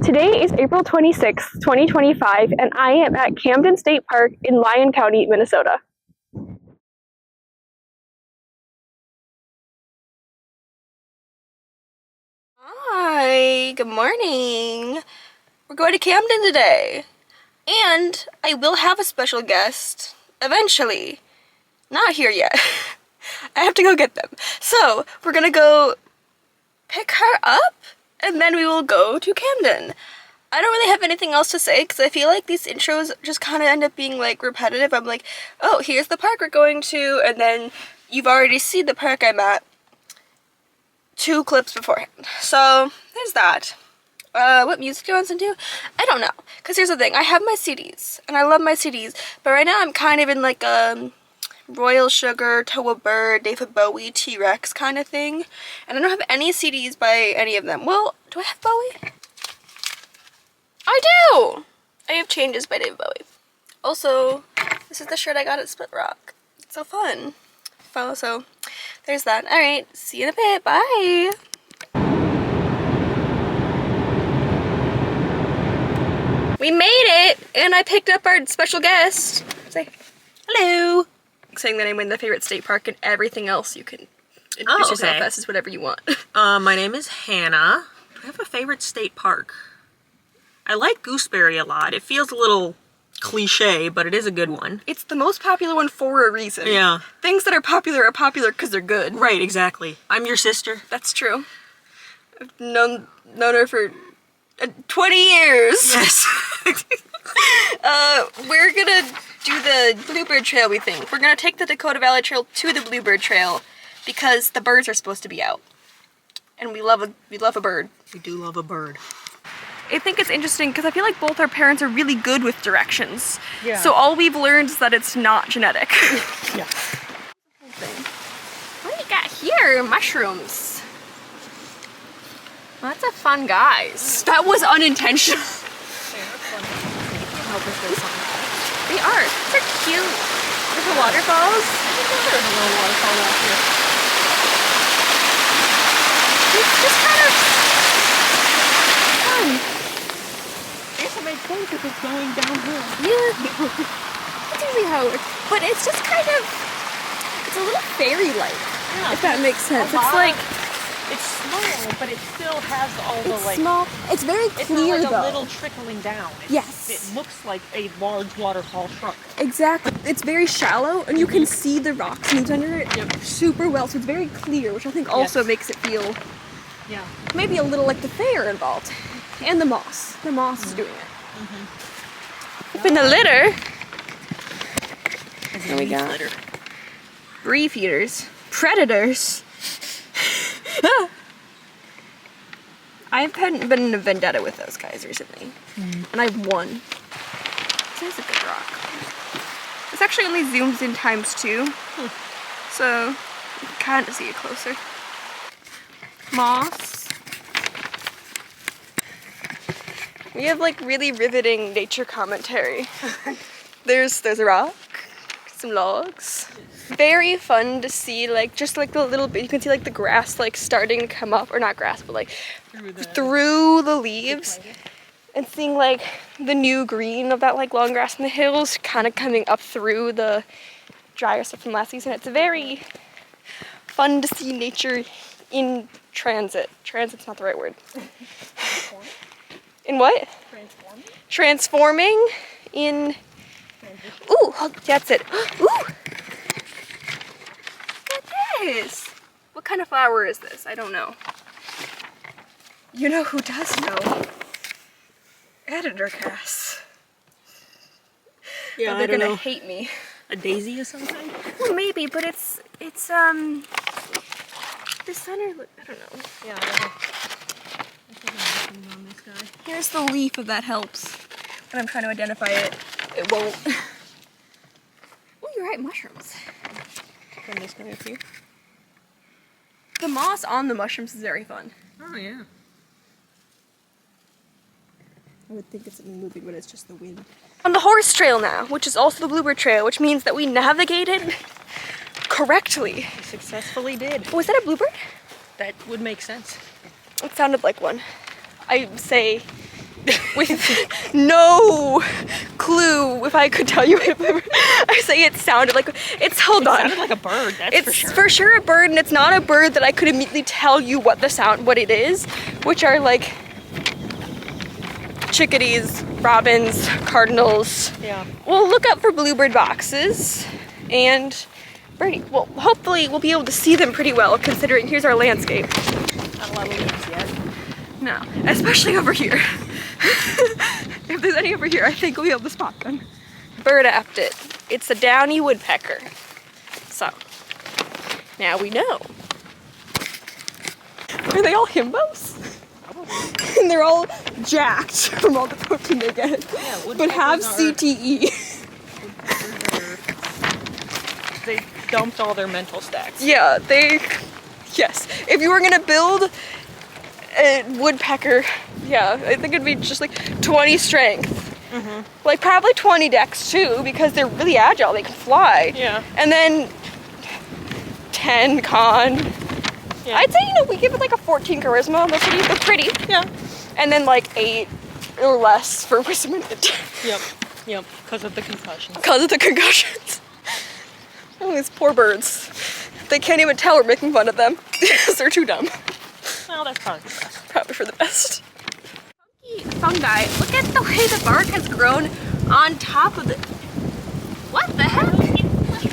Today is April 26, 2025, and I am at Camden State Park in Lyon County, Minnesota. Hi, good morning. We're going to Camden today, and I will have a special guest eventually. Not here yet. I have to go get them. So, we're gonna go pick her up, and then we will go to Camden. I don't really have anything else to say because I feel like these intros just kind of end up being like repetitive. I'm like, oh, here's the park we're going to, and then you've already seen the park I'm at 2 clips beforehand. So there's that. What music do I want to do? I don't know. Because here's the thing, I have my CDs, and I love my CDs, but right now I'm kind of in like a Royal Sugar, Toa Bird, David Bowie, T-Rex kind of thing. And I don't have any CDs by any of them. Well, do I have Bowie? I do! I have Changes by David Bowie. Also, this is the shirt I got at Split Rock. It's so fun. So, there's that. Alright, see you in a bit. Bye! We made it! And I picked up our special guest. Say hello! Saying that I'm in the favorite state park and everything else you can introduce yourself as is whatever you want. My name is Hannah. Do I have a favorite state park? I like Gooseberry a lot. It feels a little cliche, but it is a good one. It's the most popular one for a reason. Yeah. Things that are popular because they're good. Right, exactly. I'm your sister. That's true. I've known her for 20 years. Yes. We're gonna do the Bluebird Trail, we think. We're gonna take the Dakota Valley Trail to the Bluebird Trail because the birds are supposed to be out. And we love a bird. We do love a bird. I think it's interesting because I feel like both our parents are really good with directions. Yeah. So all we've learned is that it's not genetic. Yeah. What do we got here? Mushrooms. Lots of fun guys. That was unintentional. They are. They're cute. With the waterfalls. There's a little waterfall out here. It's just kind of fun. I guess it makes sense if it's going downhill. Yeah. That's usually how it works. But it's just kind of, it's a little fairy-like. Yeah, if that makes sense. It's like, it's small, but it still has all the it's like. small. It's very clear it's not like though. a little trickling down. Yes. It looks like a large waterfall truck. Exactly. It's very shallow, and you can see the rocks moved under it super well, so it's very clear, which I think also makes it feel maybe a little like the fair involved. And the moss. The moss is doing it. Up in the litter. What we got? Litter. Reef eaters. Predators. I've been in a vendetta with those guys recently. And I've won. This is a good rock. This actually only zooms in ×2. So you can kind of see it closer. Moss. We have like really riveting nature commentary. There's a rock, some logs. Very fun to see, like just like the little bit, you can see like the grass like starting to come up, or not grass, but like through the leaves, and seeing like the new green of that like long grass in the hills kind of coming up through the drier stuff from last season. It's very fun to see nature in transit. Transit's not the right word. In what? Transforming? Transforming in... Ooh, that's it. Ooh! Look at this! What kind of flower is this? I don't know. You know who does know? Editor Cass. Yeah, they're I don't gonna know. hate me. A daisy or something? Well, maybe, but it's the center, I don't know. Yeah, I don't know. On this guy. Here's the leaf if that helps. When I'm trying to identify it, it won't. Oh, you're right, mushrooms. From this guy up here. The moss on the mushrooms is very fun. Oh yeah. I would think it's moving, but it's just the wind. On the horse trail now, which is also the Bluebird Trail, which means that we navigated correctly. We successfully did. Was that a bluebird? That would make sense. It sounded like one. I say with no clue if I could tell you if I say it sounded like hold on. It sounded like a bird, that's It's for sure. a bird, and it's not a bird that I could immediately tell you what it is, which are like chickadees, robins, cardinals. Yeah. We'll look up for bluebird boxes and birdie. Well, hopefully we'll be able to see them pretty well considering here's our landscape. Not a lot of leaves yet. No, especially over here. If there's any over here, I think we'll be able to spot them. Bird apped it. It's a downy woodpecker. So, now we know. Are they all himbos? And they're all jacked from all the protein they get, Yeah, but have CTE. They dumped all their mental stacks. Yeah, yes. If you were gonna build a woodpecker, yeah, I think it'd be just like 20 strength. Like probably 20 dex too, because they're really agile, they can fly. Yeah. And then 10 con. Yeah. I'd say, we give it like a 14 charisma. They're pretty. Yeah. And then like 8 or less for wisdom and int. Yep, because of the concussions. Because of the concussions. Oh, these poor birds. They can't even tell we're making fun of them because they're too dumb. Well, that's probably the best. Probably for the best. Fungi. Look at the way the bark has grown on top of the... What the heck?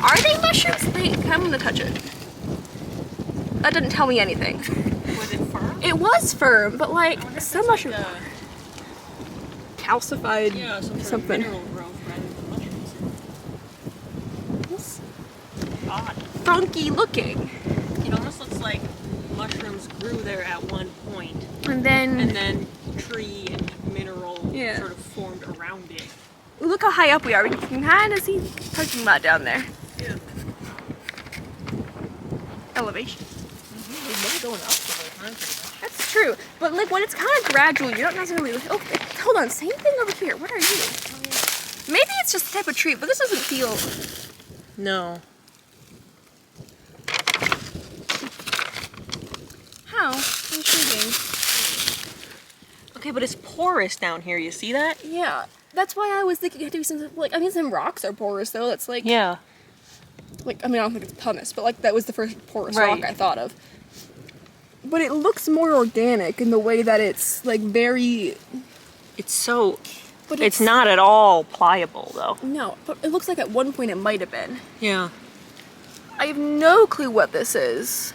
Are they mushrooms? Wait, I'm gonna touch it. That didn't tell me anything. Was it firm? It was firm, but like some mushrooms calcified something. Mineral growth rather than mushrooms. Odd. Funky looking. It almost looks like mushrooms grew there at one point, And then tree and mineral sort of formed around it. look how high up we are. We can kind of see the parking lot down there. Yeah. Elevation. They've been going up the whole time pretty much. That's true. But like when it's kind of gradual, you don't necessarily... Oh, hold on. Same thing over here. What are you? Maybe it's just the type of tree, but this doesn't feel... No. How? Intriguing. Okay, but it's porous down here, you see that? Yeah. That's why I was thinking it had to be some... Like, I mean, some rocks are porous, though. That's like... Yeah. Like, I mean, I don't think it's pumice, but like that was the first porous Right. rock I thought of. But it looks more organic in the way that it's like very... It's so... But It's not at all pliable, though. No, but it looks like at one point it might have been. Yeah. I have no clue what this is.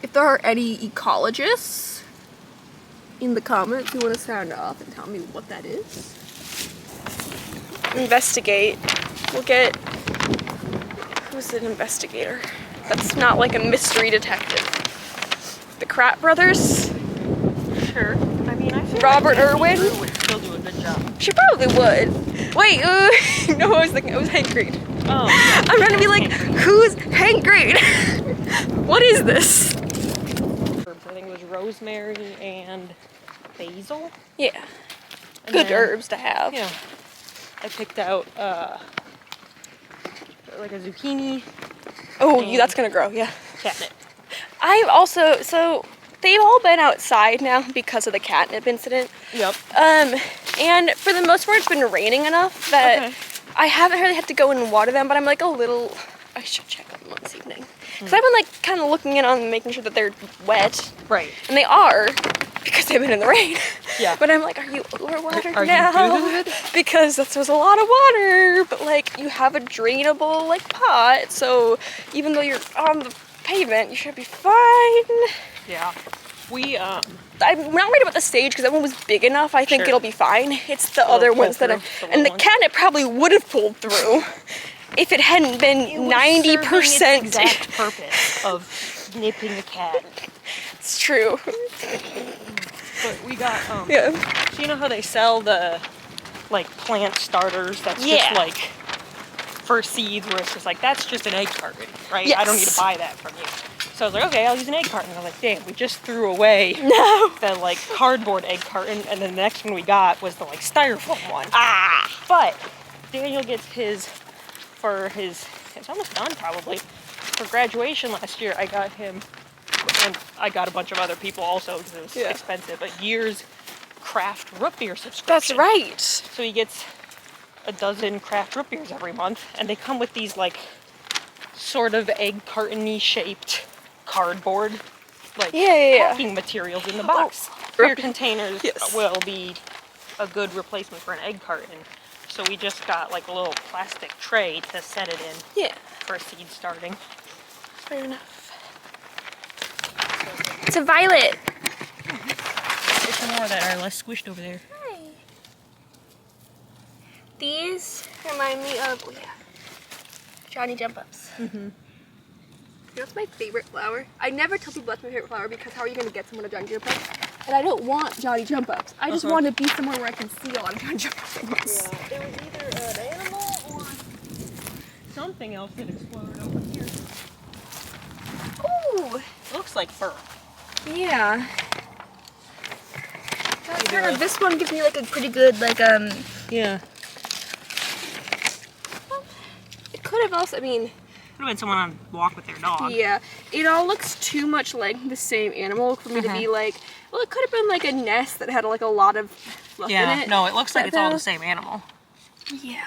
If there are any ecologists in the comments who want to sound off and tell me what that is. Investigate. We'll get... Who's an investigator? That's not like a mystery detective. The Kratt brothers? Sure. I mean, I feel Robert like Irwin? Drew would still do a good job. She probably would. Wait, no, I was thinking it was Hank Green. Oh. I'm trying to be like, who's Hank Green? What is this? I think it was rosemary and basil. Yeah. And Good then- herbs to have. Yeah. I picked out like a zucchini, Oh, And- that's gonna grow, yeah. catnip. I've also, so they've all been outside now because of the catnip incident. Yep. And for the most part, it's been raining enough that Okay. I haven't really had to go and water them, but I'm like a little, I should check on them this evening. Because I've been like kind of looking in on them, making sure that they're wet. Right. And they are, because they've been in the rain. Yeah. But I'm like, are you overwatered Are you now? good? Because that was a lot of water. But like, you have a drainable like pot, so even though you're on the pavement, you should be fine. Yeah. We I'm not worried about the stage because that one was big enough. I think Sure. it'll be fine. It's the It'll other pull ones that through, are, the and the little ones. catnip probably would have pulled through if it hadn't been 90%. Exact purpose of nipping a cat. It's true. But we got Yeah. So you know how they sell the like plant starters that's Yeah. just like for seeds where it's just like that's just an egg carton, right? I don't need to Yes. buy that from you. So I was like, okay, I'll use an egg carton. And I was like, damn, we just threw away No. the like cardboard egg carton, and then the next one we got was the like styrofoam one. Ah. But Daniel gets his for his, it's almost done probably, for graduation last year. I got him, and I got a bunch of other people also because it was Yeah. expensive, but years craft root beer subscription. That's right. So he gets a dozen craft root beers every month, and they come with these like sort of egg carton-y shaped cardboard like packing materials in the box. Beer containers will be a good replacement for an egg carton. So we just got like a little plastic tray to set it in for seed starting. Fair enough. It's a violet. There's some more that are less squished over there. Hi. These remind me of Johnny Jump Ups. You know what's my favorite flower? I never tell people that's my favorite flower because how are you going to get someone a Johnny Jump Ups? And I don't want Johnny Jump Ups. I just want to be somewhere where I can see a lot of Johnny Jump Ups. Yeah, it was either an animal or something else that exploded over here. Ooh. Looks like fur. Yeah. This one gives me like a pretty good Yeah. It could have also, Could have been someone on a walk with their dog. yeah, it all looks too much like the same animal for me to be like, well, it could have been like a nest that had like a lot of fluff in it. No, it looks like it's all the same animal. Yeah.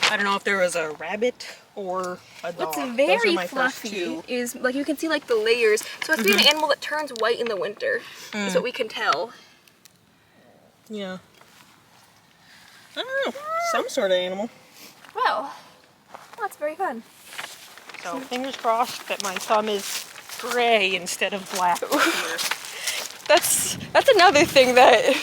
I don't know if there was a rabbit or a dog. What's Those are very my first fluffy two. is like you can see like the layers. So it has to be an animal that turns white in the winter. Is what we can tell. Yeah. I don't know. Some sort of animal. Well, that's very fun. So fingers crossed that my thumb is gray instead of black here. That's another thing that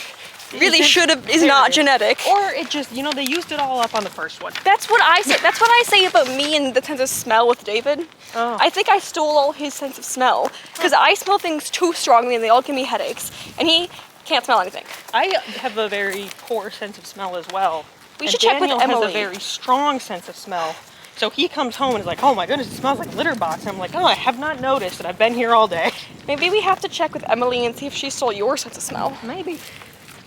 really is not genetic. Or it just, they used it all up on the first one. That's what I say. That's what I say about me and the sense of smell with David. Oh. I think I stole all his sense of smell because I smell things too strongly and they all give me headaches, and he can't smell anything. I have a very poor sense of smell as well. We should check with Daniel Emily. has a very strong sense of smell. So he comes home and is like, oh my goodness, it smells like litter box. And I'm like, oh, I have not noticed, and I've been here all day. Maybe we have to check with Emily and see if she stole your sense of smell. Maybe.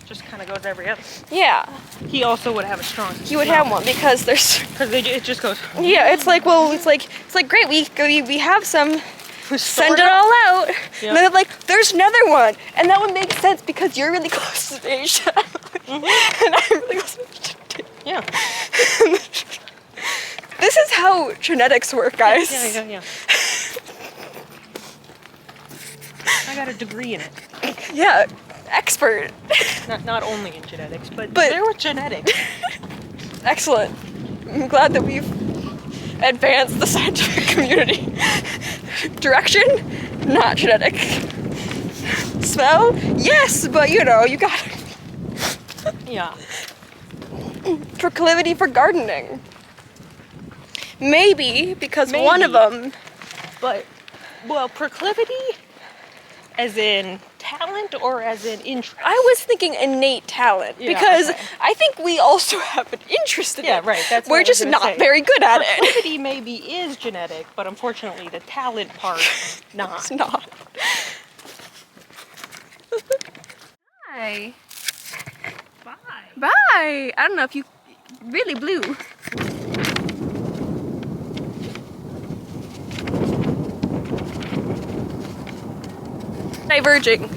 Just kind of goes every other. Yeah. He also would have a strong sense You would have one because there's. Because it just goes. Yeah, it's like great. We have some. Send it all out. Yep. And then they're like, there's another one, and that would make sense because you're really close to Asia, and I'm really close to Asia. Yeah. This is how genetics work, guys. Yeah. I got a degree in it. Yeah, expert. Not only in genetics, but there was genetics. Excellent. I'm glad that we've advanced the scientific community. Direction? Not genetic. Smell? Yes, but you got it. Yeah. Proclivity for gardening. Maybe because one of them. But, proclivity as in talent or as in interest? I was thinking innate talent because I think we also have an interest in it. Yeah, right. That's We're just not very good at it. Proclivity maybe is genetic, but unfortunately the talent part, not. It's not. Hi. Bye. Bye. I don't know if you really blew. Diverging.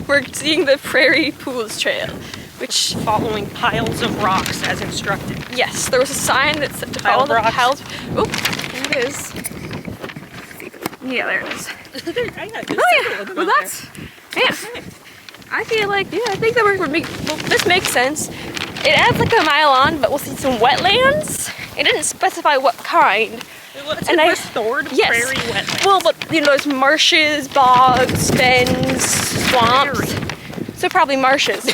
We're seeing the Prairie Pools Trail, which Following piles of rocks as instructed. yes, there was a sign that said to follow the piles. Oop, there it is. Yeah, there it is. Well, that's yeah. I feel like I think that this makes sense. It adds like a mile on, but we'll see some wetlands. It didn't specify what kind. It's a restored prairie wetland. Well, but there's marshes, bogs, fens, swamps. So probably marshes.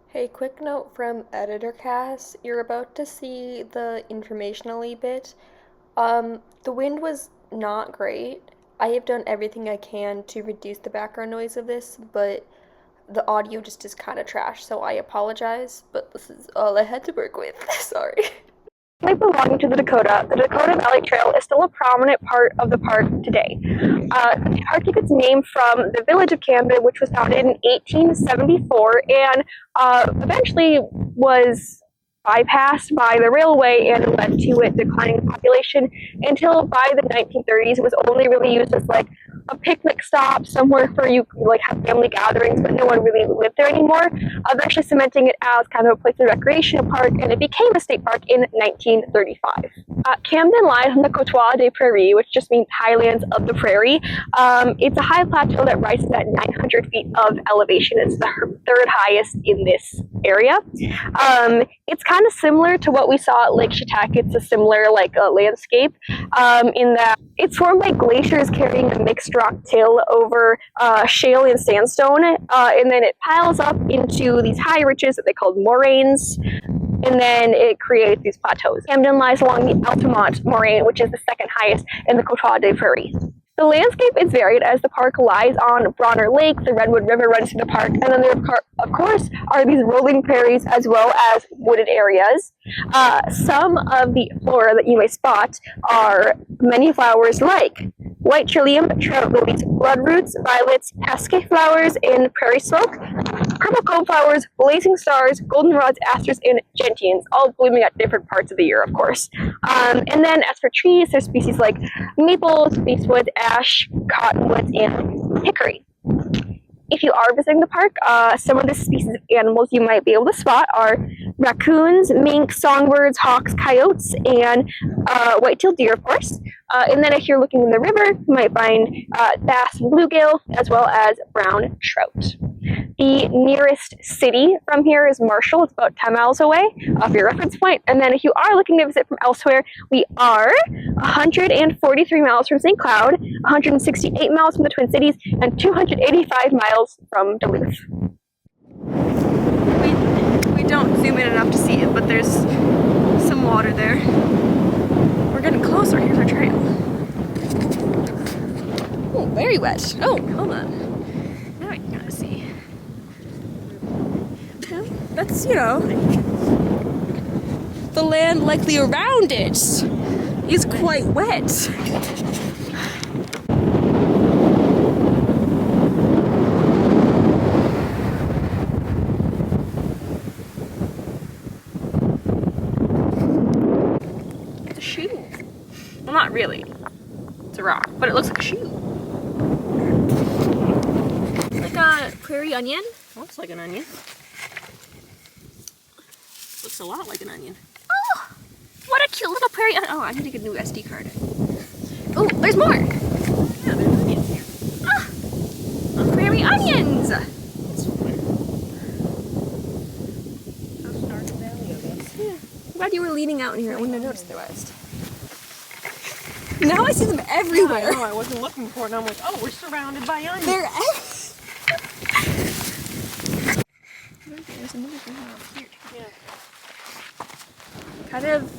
Hey, quick note from EditorCast. You're about to see the informationally bit. The wind was not great. I have done everything I can to reduce the background noise of this, but the audio just is kind of trash, so I apologize, but this is all I had to work with. Sorry. Belonging to the Dakota Valley Trail is still a prominent part of the park today. The park took its name from the village of Camden, which was founded in 1874 and eventually was bypassed by the railway and led to it declining in population until by the 1930s it was only really used as like a picnic stop, somewhere for you like have family gatherings, but no one really lived there anymore, eventually cementing it as kind of a place of recreation, a park, and it became a state park in 1935. Camden lies on the Côtois des Prairies, which just means highlands of the prairie. It's a high plateau that rises at 900 feet of elevation. It's the third highest in this area. It's kind of similar to what we saw at Lake Chautauqua. It's a similar landscape in that it's formed by glaciers carrying a mixed rock till over shale and sandstone, and then it piles up into these high ridges that they call moraines, and then it creates these plateaus. Camden lies along the Altamont moraine, which is the second highest in the Côtois des Prairies. The landscape is varied as the park lies on Bronner Lake, the Redwood River runs through the park, and then there, of course, are these rolling prairies as well as wooded areas. Some of the flora that you may spot are many flowers like white trillium, trout lilies, bloodroots, violets, pasque flowers, and prairie smoke, purple coneflowers, blazing stars, goldenrods, asters, and gentians, all blooming at different parts of the year, of course. And then as for trees, there's species like maples, beechwoods, ash, cottonwoods, and hickory. If you are visiting the park, some of the species of animals you might be able to spot are raccoons, mink, songbirds, hawks, coyotes, and white-tailed deer, of course. And then if you're looking in the river, you might find bass and bluegill, as well as brown trout. The nearest city from here is Marshall. It's about 10 miles away for your reference point. And then if you are looking to visit from elsewhere, we are 143 miles from St. Cloud, 168 miles from the Twin Cities, and 285 miles from Duluth. We don't zoom in enough to see it, but there's some water there. We're getting closer. Here's our trail. Oh, very wet. Oh, hold on. Now I can kind of see. That's, you know, the land likely around it is quite wet. It's a shoe. Well, not really. It's a rock, but it looks like a shoe. Like a prairie onion. Looks like an onion. Looks a lot like an onion. Oh, what a cute little prairie onion. Oh, I need to get a new SD card. Oh, there's more. Yeah, there's onions here. Ah, prairie onions. That's weird. So Stark Valley, I guess. Yeah. I'm glad you were leaning out in here. I wouldn't have noticed the rest. Now I see them everywhere. Yeah, I know, I wasn't looking for it, and I'm like, oh, we're surrounded by onions. They're everywhere. There's another thing out here. Yeah. Kind of,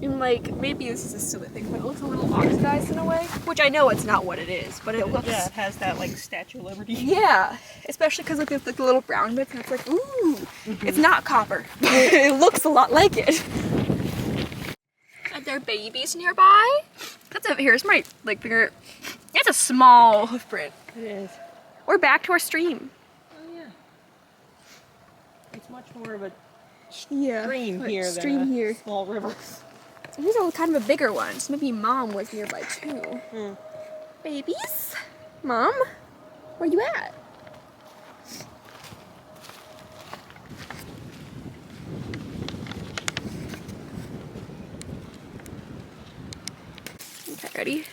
in like, maybe this is a silly thing, but it looks a little oxidized in a way. Which I know it's not what it is, but it looks... Yeah, it has that, like, Statue of Liberty. Yeah, especially because like, there's like the little brown bits, and it's like, ooh, it's not copper. It looks a lot like it. Are there babies nearby? Here's my, like, finger. It's a small hoof print. It is. We're back to our stream. Oh, yeah. It's much more of a Yeah, stream here than stream a here. small river. Here's a kind of a bigger one, so maybe Mom was nearby too. Babies? Mom? Where you at? Okay, ready?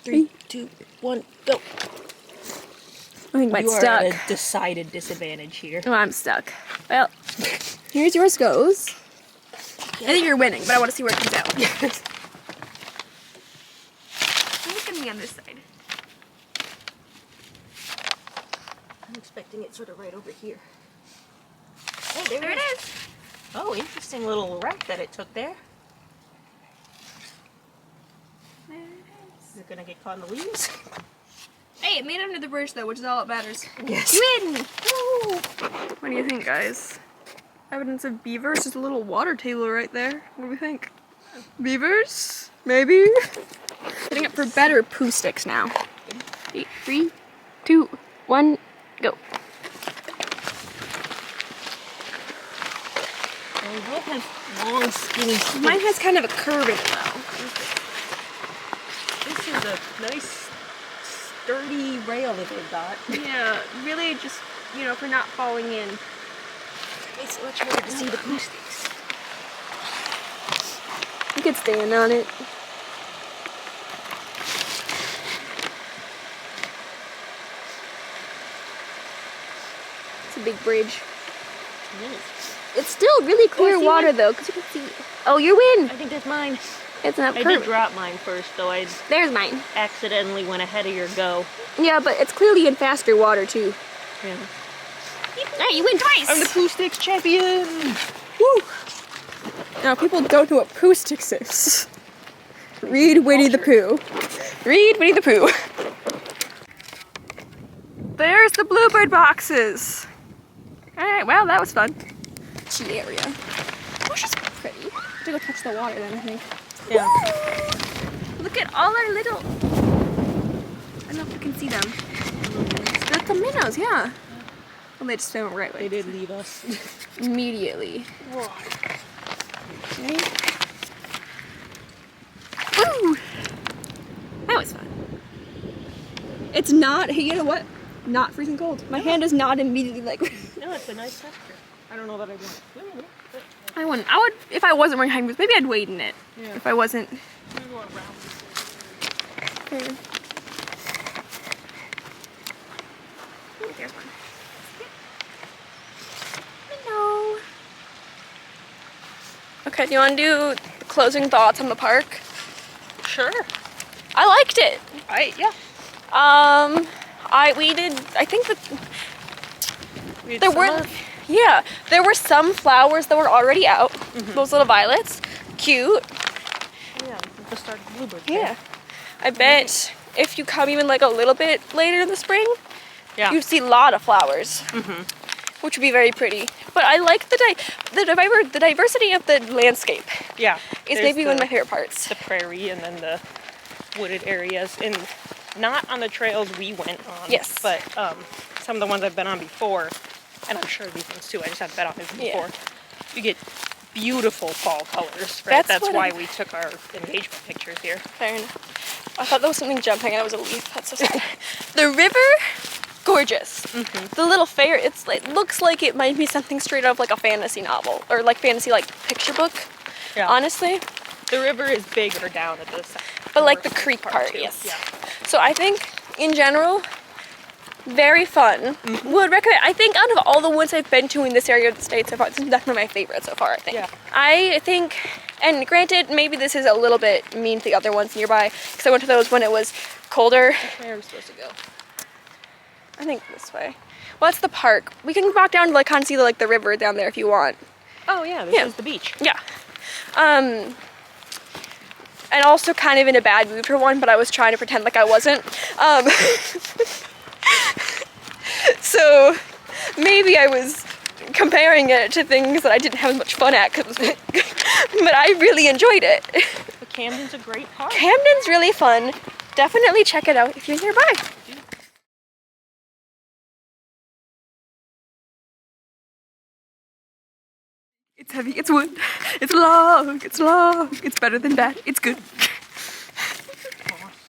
3, 2, 1, go. I think mine's You are stuck. at a decided disadvantage here. Oh, I'm stuck. Well, here's yours goes. I think you're winning, but I want to see where it comes out. Yes. Look at me on this side. I'm expecting it sort of right over here. Oh, There it is. Oh, interesting little wreck that it took there. There it is. Is it gonna get caught in the leaves? Hey, it made it under the bridge though, which is all that matters. Yes. You win! Woo! What do you think, guys? Evidence of beavers. There's a little water table right there. What do we think? Beavers? Maybe? Setting up for better poo sticks now. 8, 3, 2, 1, go. Oh, yours has long, skinny sticks. Mine has kind of a curve in it though. This is a nice, sturdy rail that they've got. Yeah, really just, you know, for not falling in. Makes it much harder to see the pooh sticks. You could stand on it. It's a big bridge. It's still really clear water though, because you can see. Oh, your wind! I think that's mine. It's not I did drop mine first, though. I There's mine. accidentally went ahead of your go. Yeah, but it's clearly in faster water too. Yeah. Hey, you win twice! I'm the pooh sticks champion! Woo! Now, people don't know what pooh sticks is. Read Winnie the Pooh. Read Winnie the Pooh. There's the bluebird boxes. Alright, well, that was fun. Cheat area. Oh, she's pretty. I have to go touch the water then, I think. Yeah. Woo! Look at all our little... I don't know if you can see them. They're the minnows, yeah. Well, they just swam right away. They did leave us. Immediately. Whoa. Okay. Woo! That was fun. It's not, hey, you know what? Not freezing cold. My hand is not immediately like... No, it's a nice texture. I don't know that I'd want to swim in it, but... I wouldn't. I would, if I wasn't wearing hind boots, maybe I'd wade in it. Yeah. If I wasn't... I'm gonna go around this Okay. Ooh, there's one. Hello. Okay, do you want to do closing thoughts on the park? Sure. I liked it. Yeah. I think that We had there summer. were, yeah, there were some flowers that were already out. Those little violets, cute. Yeah, the start of bluebird. Yeah. I bet if you come even like a little bit later in the spring, Yeah. you'd see a lot of flowers, which would be very pretty. But I like the diversity of the landscape. Yeah. Is There's maybe one of my favorite parts. the prairie and then the wooded areas, and not on the trails we went on. Yes. But some of the ones I've been on before, and I'm sure these ones too. I just haven't been on these before. You get beautiful fall colors, right? That's That's what why I- we took our engagement pictures here. Fair enough. I thought there was something jumping and it was a leaf. That's so sad. The river, gorgeous. The little fair, it looks like it might be something straight out of like a fantasy novel or like fantasy like picture book. Yeah. Honestly, The river is bigger down at the but like the north creek part, too. yes. Yeah. So I think in general, very fun. Would recommend. I think out of all the ones I've been to in this area of the state so far, this is definitely my favorite so far. I think. Yeah. I think, and granted, maybe this is a little bit mean to the other ones nearby because I went to those when it was colder. Where are we supposed to go? I think this way. Well, that's the park. We can walk down to like kind of see the river down there if you want. Oh yeah, this Yeah. is the beach. Yeah. And also kind of in a bad mood for one, but I was trying to pretend like I wasn't. So maybe I was comparing it to things that I didn't have as much fun at, but I really enjoyed it. But Camden's a great park. Camden's really fun. Definitely check it out if you're nearby. It's heavy, it's wood, it's long, it's better than bad, it's good.